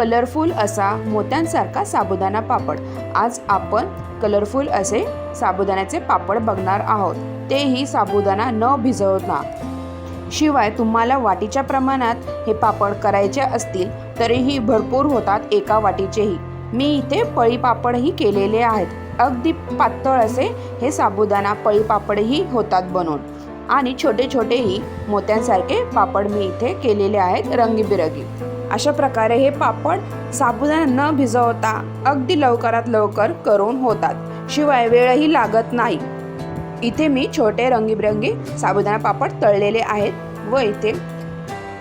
Colourful असा मोत्यांसारखा साबुदाणा पापड। आज आपण कलरफुल असे साबुदाण्याचे पापड बघणार आहोत, तेही साबुदाणा न भिजवता। शिवाय तुम्हाला वाटीच्या प्रमाणात हे पापड करायचे असतील तरीही भरपूर होतात एका वाटीचेही। मी इथे पळी पापडही केलेले आहेत। अगदी पातळ असे हे साबुदाणा पळी पापडही होतात बनवून, आणि छोटे छोटेही मोत्यांसारखे पापड मी इथे केलेले आहेत रंगीबिरंगी। अशा प्रकारे हे पापड साबुदाणा न भिजवता अगदी लवकरात लवकर करून होतात, शिवाय वेळही लागत नाही। इथे मी छोटे रंगीबिरंगी साबुदाणा पापड तळलेले आहेत व इथे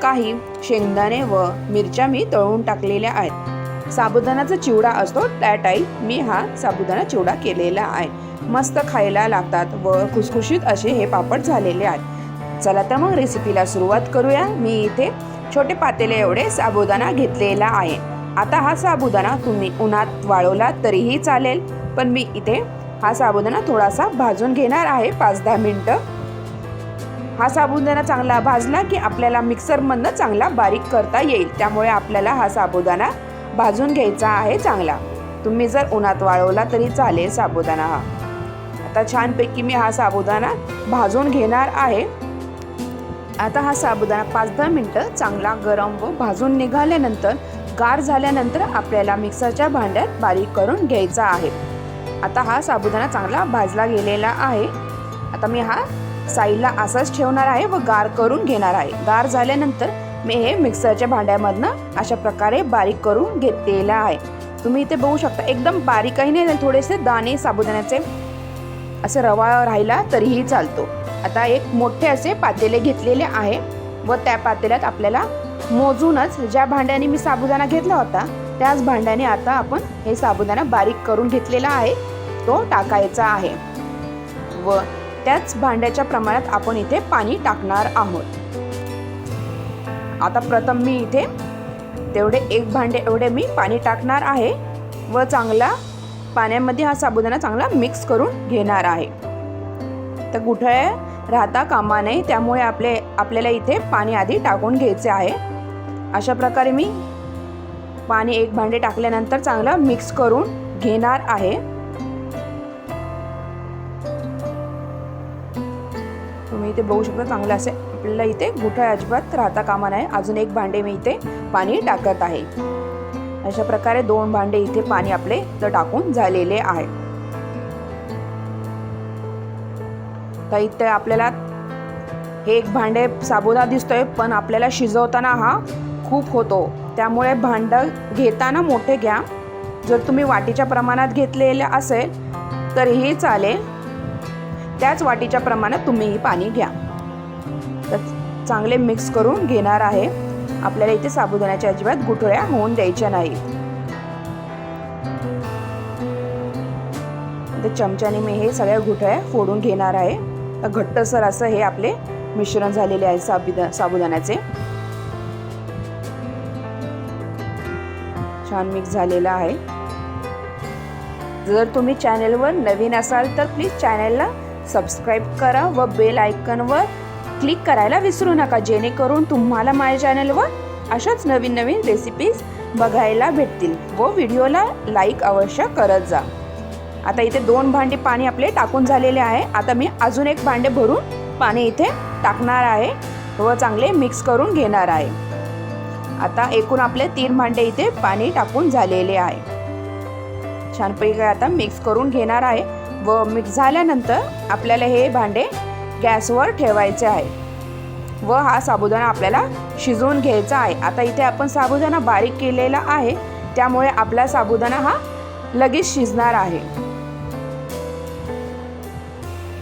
काही शेंगदाणे व मिरच्या मी तळून टाकलेल्या आहेत। साबुदाण्याचा चिवडा असतो त्या टाईप मी हा साबुदाणा चिवडा केलेला आहे। मस्त खायला लागतात व खुसखुशीत असे हे पापड झालेले आहेत। चला तर मग रेसिपीला सुरुवात करूया। मी इथे छोटे पातेले एवढे साबुदाणा घेतलेला आहे। आता हा साबुदाणा तुम्ही उन्हात वाळवला तरीही चालेल, पण मी इथे हा साबुदाणा थोडासा भाजून घेणार आहे 5-10 मिनिटं। हा साबुदाणा चांगला भाजला की आपल्याला मिक्सरमधनं चांगला बारीक करता येईल, त्यामुळे आपल्याला हा साबुदाणा भाजून घ्यायचा आहे चांगला। तुम्ही जर उन्हात वाळवला तरी चालेल साबुदाणा हा। आता छानपैकी मी हा साबुदाणा भाजून घेणार आहे। आता हा साबुदाणा 5-10 मिनिटं चांगला गरम व भाजून निघाल्यानंतर गार झाल्यानंतर आपल्याला मिक्सरच्या भांड्यात बारीक करून घ्यायचा आहे। आता हा साबुदाणा चांगला भाजला गेलेला आहे। आता मी हा साईडला असाच ठेवणार आहे व गार करून घेणार आहे। गार झाल्यानंतर मी हे मिक्सरच्या भांड्यामधनं अशा प्रकारे बारीक करून घेतलेला आहे। तुम्ही इथे बघू शकता एकदम बारीकही नाही, थोडेसे दाणे साबुदाण्याचे असे रवा राहिला तरीही चालतो। आता एक मोठे असे पातेले घेतलेले आहे व त्या पातेल्यात आपल्याला मोजूनच ज्या भांड्याने मी साबुदाणा घेतला होता त्याच भांड्याने आता आपण हे साबुदाणा बारीक करून घेतलेला आहे तो टाकायचा आहे व त्याच भांड्याच्या प्रमाणात आपण इथे पाणी टाकणार आहोत। आता प्रथम मी इथे तेवढे 1 भांडे एवढे मी पाणी टाकणार आहे व चांगला पाण्यामध्ये हा साबुदाणा चांगला मिक्स करून घेणार आहे। तर गुठळे राहता कामा नये, त्यामुळे आपल्याला इथे पाणी आधी टाकून घ्यायचे आहे। अशा प्रकारे मी पाणी 1 भांडे टाकल्यानंतर चांगला मिक्स करून घेणार आहे। तुम्ही इथे बघू शकता चांगलं असे आपल्याला इथे गुठळे अजिबात राहता कामा नये। अजून 1 भांडे मी इथे पाणी टाकत आहे। अशा प्रकारे 2 भांडे इथे पाणी आपले तर टाकून झालेले आहे। तर इथे आपल्याला हे 1 भांडे साबुदाणा दिसतोय, पण आपल्याला शिजवताना हा खूप होतो, त्यामुळे भांडं घेताना मोठे घ्या। जर तुम्ही वाटीच्या प्रमाणात घेतलेले असेल तरीही चालेल, त्याच वाटीच्या प्रमाणात तुम्हीही पाणी घ्या। तर चांगले मिक्स करून घेणार आहे। आपल्याला इथे साबुदाण्याच्या अजिबात गुठळ्या होऊन द्यायच्या नाहीत। तर चमच्याने मी हे सगळ्या गुठळ्या फोडून घेणार आहे। तर घट्टसर असं हे आपले मिश्रण झालेले आहे साबुदाण्याचे। छान मिक्स झालेला आहे। जर तुम्ही चॅनलवर नवीन असाल तर प्लीज चॅनलला सबस्क्राईब करा व बेल आयकॉनवर क्लिक करायला विसरू नका, जेणेकरून तुम्हाला माझ्या चॅनलवर अशाच नवीन नवीन रेसिपीज बघायला भेटतील व व्हिडिओला लाईक अवश्य करत जा। आता इथे 2 भांडे पाणी आपले टाकून झालेले आहे। आता मी अजून 1 भांडे भरून पाणी इथे टाकणार आहे व चांगले मिक्स करून घेणार आहे। आता एकूण आपले 3 भांडे इथे पाणी टाकून झालेले आहे। छानपैकी आता मिक्स करून घेणार आहे व मिक्स झाल्यानंतर आपल्याला हे भांडे गॅसवर ठेवायचे आहे व हा साबुदाणा आपल्याला शिजवून घ्यायचा आहे। आता इथे आपण साबुदाणा बारीक केलेला आहे, त्यामुळे आपला साबुदाणा हा लगेच शिजणार आहे।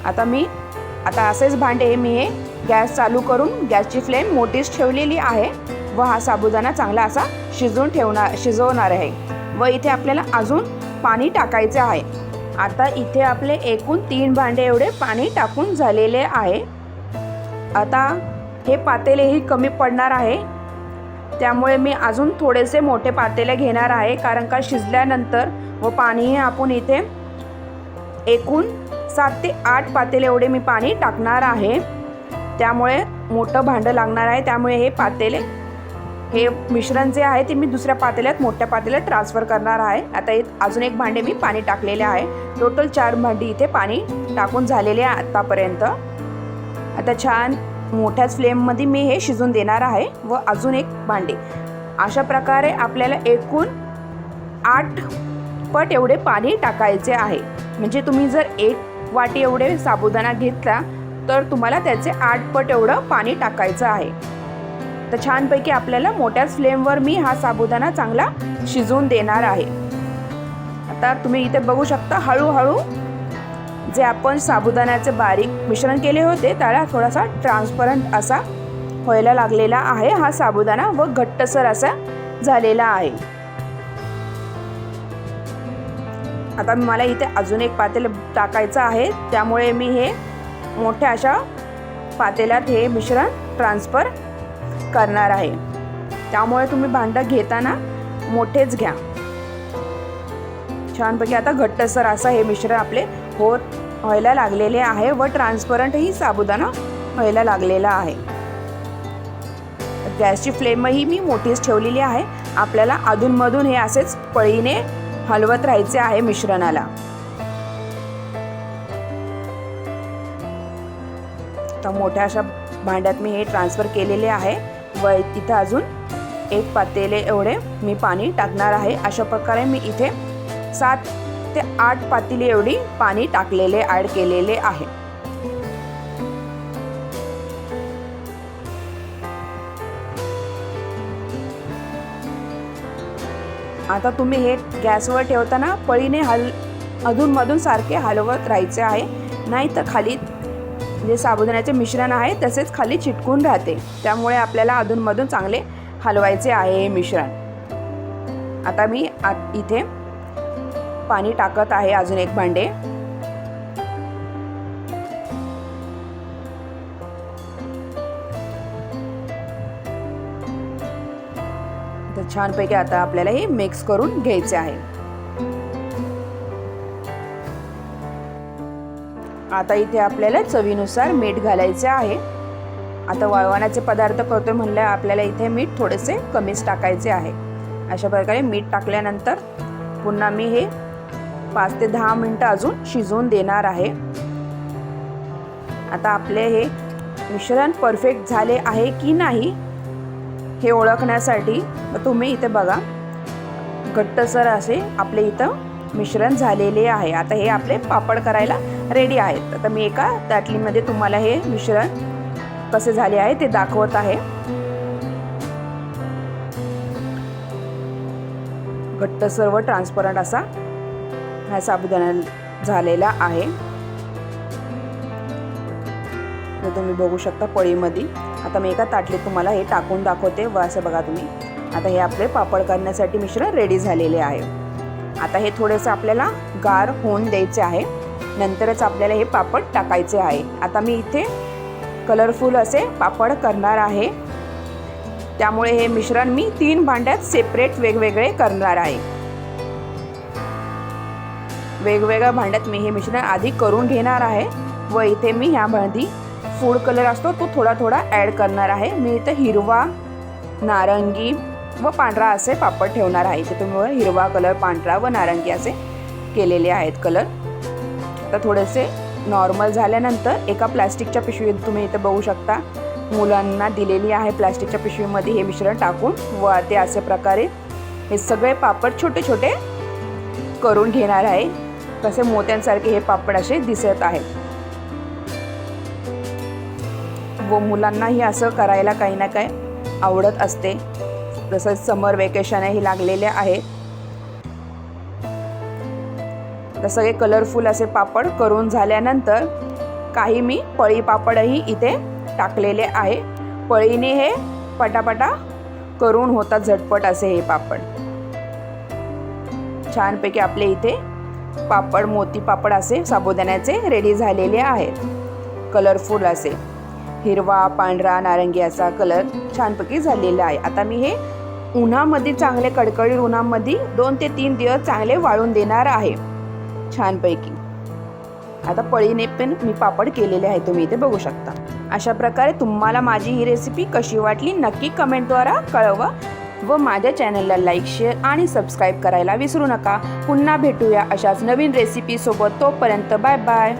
आता असेच भांडे मी हे गॅस चालू करून गॅसची फ्लेम मोठीच ठेवलेली आहे व हा साबुदाणा चांगला असा शिजवणार आहे व इथे आपल्याला अजून पाणी टाकायचे आहे। आता इथे आपले एकूण 3 भांडे एवढे पाणी टाकून झालेले आहे। आता हे पातेलेही कमी पडणार आहे, त्यामुळे मी अजून थोडेसे मोठे पातेले घेणार आहे, कारण का शिजल्यानंतर व पाणीही आपण इथे एकूण 7 ते 8 पातेले एवढे मी पाणी टाकणार आहे, त्यामुळे मोठं भांडं लागणार आहे। त्यामुळे हे पातेले हे मिश्रण जे आहे ते मी दुसऱ्या पातेल्यात, मोठ्या पातेल्यात ट्रान्सफर करणार आहे. आता अजून एक भांडे मी पाणी टाकलेले आहे. टोटल 4 भांडी इथे पाणी टाकून झालेले आहे आतापर्यंत. आता छान मोठ्याच फ्लेममध्ये मी हे शिजून देणार आहे व अजून एक भांडे. अशा प्रकारे आपल्याला एकूण 8 पट एवढे पाणी टाकायचे आहे. म्हणजे तुम्ही जर 1 वाटी एवढे साबुदाणा घेतला तर तुम्हाला त्याचे 8 पट एवढं पाणी टाकायचं आहे. तर छानपैकी आपल्याला मोठ्याच फ्लेमवर मी हा साबुदाणा चांगला शिजवून देणार आहे. आता तुम्ही इथे बघू शकता हळूहळू जे आपण साबुदाण्याचे बारीक मिश्रण केले होते त्याला थोडासा ट्रान्सपरंट असा व्हायला लागलेला आहे हा साबुदाणा व घट्टसर असा झालेला आहे. आता मला इथे अजून एक पातेलं टाकायचं आहे, त्यामुळे मी हे मोठ्या अशा पातेल्यात हे मिश्रण ट्रान्सफर करणार आहे. त्यामुळे तुम्ही भांडं घेताना मोठेच घ्या. छानपैकी आता घट्टसर असं हे मिश्रण आपले व्हायला लागलेले आहे व ट्रान्सपरंटही साबुदाणा व्हायला लागलेला आहे. गॅसची फ्लेमही मी मोठीच ठेवलेली आहे. आपल्याला अधूनमधून हे असेच पळीने हलवत राहायचे आहे मिश्रणाला. तर मोठ्या अशा भांड्यात मी हे ट्रान्सफर केलेले आहे व इथे अजून 1 पातेले एवढे मी पाणी टाकणार आहे. अशा प्रकारे मी इथे 7 ते 8 पातेले एवढी पाणी टाकलेले ॲड केलेले आहे. आता तुम्ही हे गॅसवर ठेवताना पळीने अधूनमधून सारखे हलवत राहायचे आहे, नाही तर खाली जे साबुदाण्याचे मिश्रण आहे तसेच खाली चिटकून राहते. त्यामुळे आपल्याला अधूनमधून चांगले हलवायचे आहे हे मिश्रण. आता मी इथे पाणी टाकत आहे अजून एक भांडे. तर छानपैकी आता आपल्याला हे मिक्स करून घ्यायचे आहे. आता इथे आपल्याला चवीनुसार मीठ घालायचे आहे. आता वाळवण्याचे पदार्थ करतोय म्हणलं आपल्याला इथे मीठ थोडेसे कमीच टाकायचे आहे. अशा प्रकारे मीठ टाकल्यानंतर पुन्हा मी हे 5 ते 10 मिनिटं अजून शिजवून देणार आहे. आता आपले हे मिश्रण परफेक्ट झाले आहे की नाही हे ओळखण्यासाठी तुम्ही इथे बघा घट्टसर असे आपले इथं मिश्रण झालेले आहे. आता हे आपले पापड करायला रेडी आहेत. आता मी एका ताटलीमध्ये तुम्हाला हे मिश्रण कसे झाले आहे ते दाखवत आहे. घट्टसर व ट्रान्सपरंट असा हा साबुदाणा झालेला आहे. तर तुम्ही बघू शकता पळीमध्ये. आता मी एका ताटलीत तुम्हाला हे टाकून दाखवते व असं बघा तुम्ही. आता हे आपले पापड करण्यासाठी मिश्रण रेडी झालेले आहे. आता हे थोडेसे आपल्याला गार होऊन द्यायचे आहे, नंतरच आपल्याला हे पापड टाकायचे आहे. आता मी इथे कलरफुल असे पापड करणार आहे, त्यामुळे हे मिश्रण मी 3 भांड्यात सेपरेट वेगवेगळे करणार आहे. वेगवेगळ्या भांड्यात मी हे मिश्रण आधी करून घेणार आहे व इथे मी ह्या भांडी फूड कलर असतो तो थोडा थोडा ॲड करणार आहे. मी इथे हिरवा, नारंगी व पांढरा असे पापड ठेवणार आहे. इथे तुम्ही हिरवा कलर, पांढरा व नारंगी असे केलेले आहेत कलर. तर थोडेसे नॉर्मल झाल्यानंतर एका प्लास्टिकच्या पिशवीत तुम्ही इथे बघू शकता मुलांना दिलेली आहे. प्लास्टिकच्या पिशवीमध्ये हे मिश्रण टाकून व ते अशा प्रकारे हे सगळे पापड छोटे छोटे करून घेणार आहे. कसे मोत्यांसारखे हे पापड असे दिसत आहेत व मुलांनाही असं करायला काही ना काही आवडत असते. तसंच समर वेकेशनही लागलेले आहेत. तर सगळे कलरफुल असे पापड करून झाल्यानंतर काही मी पळी पापडही इथे टाकलेले आहे. पळीने हे पटापटा करून होतात झटपट असे हे पापड. छानपैकी आपले इथे पापड, मोती पापड असे साबुदाण्याचे रेडी झालेले आहेत. कलरफुल असे हिरवा, पांढरा, नारंगी असा कलर छानपैकी झालेला आहे. आता मी हे उन्हामध्ये चांगले कडकडीत उन्हामध्ये 2 ते 3 दिवस चांगले वाळून देणार आहे छानपैकी. आता पळीने पण मी पापड केलेले आहे, तुम्ही इथे बघू शकता। अशा प्रकारे तुम्हाला माझी ही रेसिपी कशी वाटली नक्की कमेंटद्वारे कळवा व माझ्या चॅनलला लाईक, शेअर आणि सबस्क्राईब करायला विसरू नका। पुन्हा भेटूया अशाच नवीन रेसिपी सोबत, तोपर्यंत बाय बाय।